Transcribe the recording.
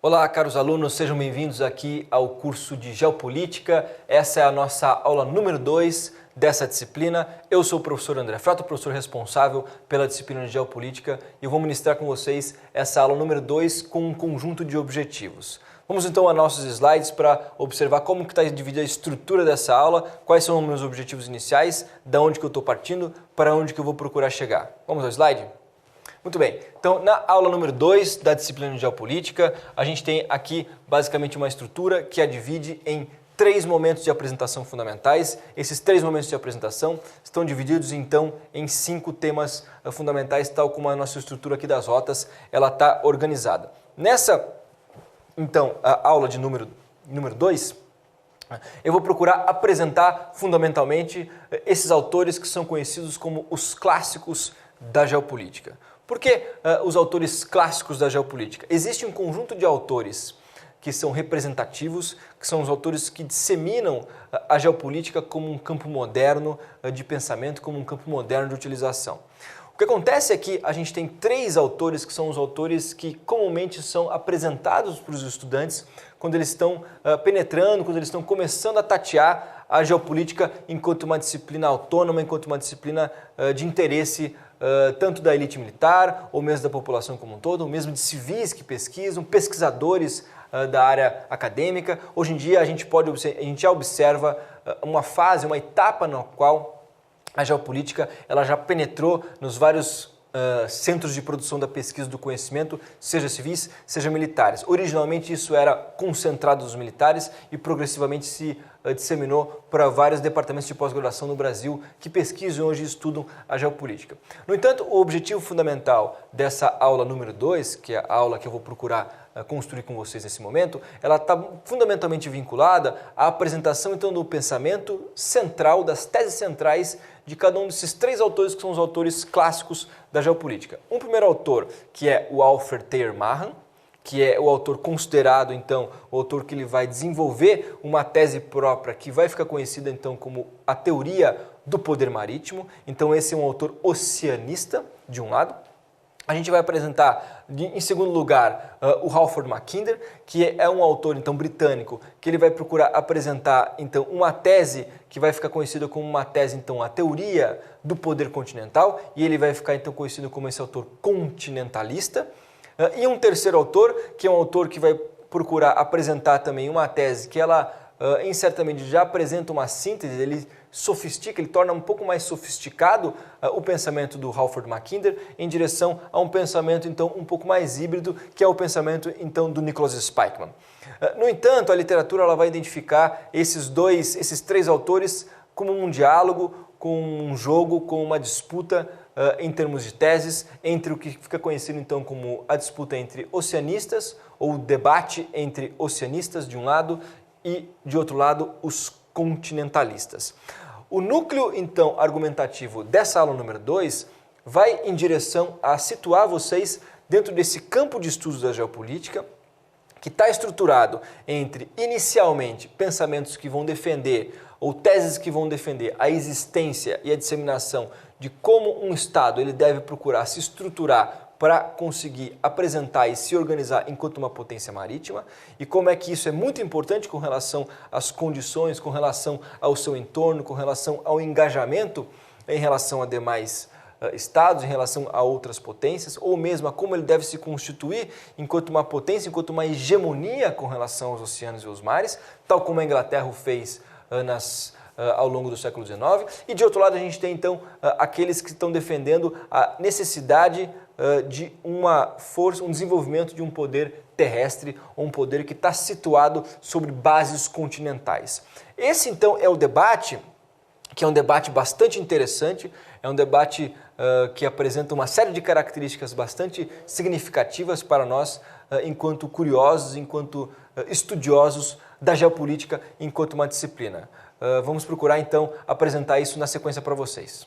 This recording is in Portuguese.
Olá, caros alunos, sejam bem-vindos aqui ao curso de Geopolítica. Essa é a nossa aula número 2 dessa disciplina. Eu sou o professor André Frota, o professor responsável pela disciplina de Geopolítica, e eu vou ministrar com vocês essa aula número 2 com um conjunto de objetivos. Vamos então a nossos slides para observar como que está dividida a estrutura dessa aula, quais são os meus objetivos iniciais, da onde que eu estou partindo, para onde que eu vou procurar chegar. Vamos ao slide? Muito bem, então na aula número 2 da disciplina de Geopolítica, a gente tem aqui basicamente uma estrutura que a divide em 3 momentos de apresentação fundamentais. Esses 3 momentos de apresentação estão divididos então em 5 temas fundamentais, tal como a nossa estrutura aqui das rotas ela está organizada. Nessa então a aula de número 2, eu vou procurar apresentar fundamentalmente esses autores que são conhecidos como os clássicos da geopolítica. Por que os autores clássicos da geopolítica? Existe um conjunto de autores que são representativos, que são os autores que disseminam a geopolítica como um campo moderno de pensamento, como um campo moderno de utilização. O que acontece é que a gente tem 3 autores que são os autores que comumente são apresentados para os estudantes quando eles estão penetrando, quando eles estão começando a tatear a geopolítica enquanto uma disciplina autônoma, enquanto uma disciplina de interesse tanto da elite militar, ou mesmo da população como um todo, ou mesmo de civis que pesquisam, pesquisadores da área acadêmica. Hoje em dia a gente já observa uma fase, uma etapa na qual a geopolítica ela já penetrou nos vários centros de produção da pesquisa do conhecimento, seja civis, seja militares. Originalmente isso era concentrado nos militares e progressivamente se disseminou para vários departamentos de pós-graduação no Brasil que pesquisam e hoje estudam a geopolítica. No entanto, o objetivo fundamental dessa aula número 2, que é a aula que eu vou procurar construir com vocês nesse momento, ela está fundamentalmente vinculada à apresentação então do pensamento central, das teses centrais de cada um desses 3 autores que são os autores clássicos da geopolítica. Um primeiro autor, que é o Alfred Thayer Mahan, que é o autor considerado, então, o autor que ele vai desenvolver uma tese própria que vai ficar conhecida, então, como a teoria do poder marítimo. Então, esse é um autor oceanista, de um lado. A gente vai apresentar, em segundo lugar, o Halford Mackinder, que é um autor, então, britânico, que ele vai procurar apresentar, então, uma tese que vai ficar conhecida como uma tese, então, a teoria do poder continental, e ele vai ficar, então, conhecido como esse autor continentalista. E um terceiro autor, que é um autor que vai procurar apresentar também uma tese que ela, em certa medida, já apresenta uma síntese, ele sofistica, ele torna um pouco mais sofisticado o pensamento do Halford Mackinder em direção a um pensamento, então, um pouco mais híbrido, que é o pensamento, então, do Nicholas Spykman. No entanto, a literatura ela vai identificar esses 3 autores como um diálogo, com um jogo, com uma disputa em termos de teses, entre o que fica conhecido então como a disputa entre oceanistas, ou o debate entre oceanistas de um lado e de outro lado os continentalistas. O núcleo então argumentativo dessa aula número 2 vai em direção a situar vocês dentro desse campo de estudos da geopolítica, que está estruturado entre, inicialmente, pensamentos que vão defender, ou teses que vão defender a existência e a disseminação de como um Estado ele deve procurar se estruturar para conseguir apresentar e se organizar enquanto uma potência marítima, e como é que isso é muito importante com relação às condições, com relação ao seu entorno, com relação ao engajamento em relação a demais estados, em relação a outras potências, ou mesmo a como ele deve se constituir enquanto uma potência, enquanto uma hegemonia com relação aos oceanos e aos mares, tal como a Inglaterra o fez ao longo do século XIX. E de outro lado a gente tem então aqueles que estão defendendo a necessidade de uma força, um desenvolvimento de um poder terrestre, ou um poder que está situado sobre bases continentais. Esse então é o debate, que é um debate bastante interessante, é um debate que apresenta uma série de características bastante significativas para nós, enquanto curiosos, enquanto estudiosos da geopolítica, enquanto uma disciplina. Vamos procurar então apresentar isso na sequência para vocês.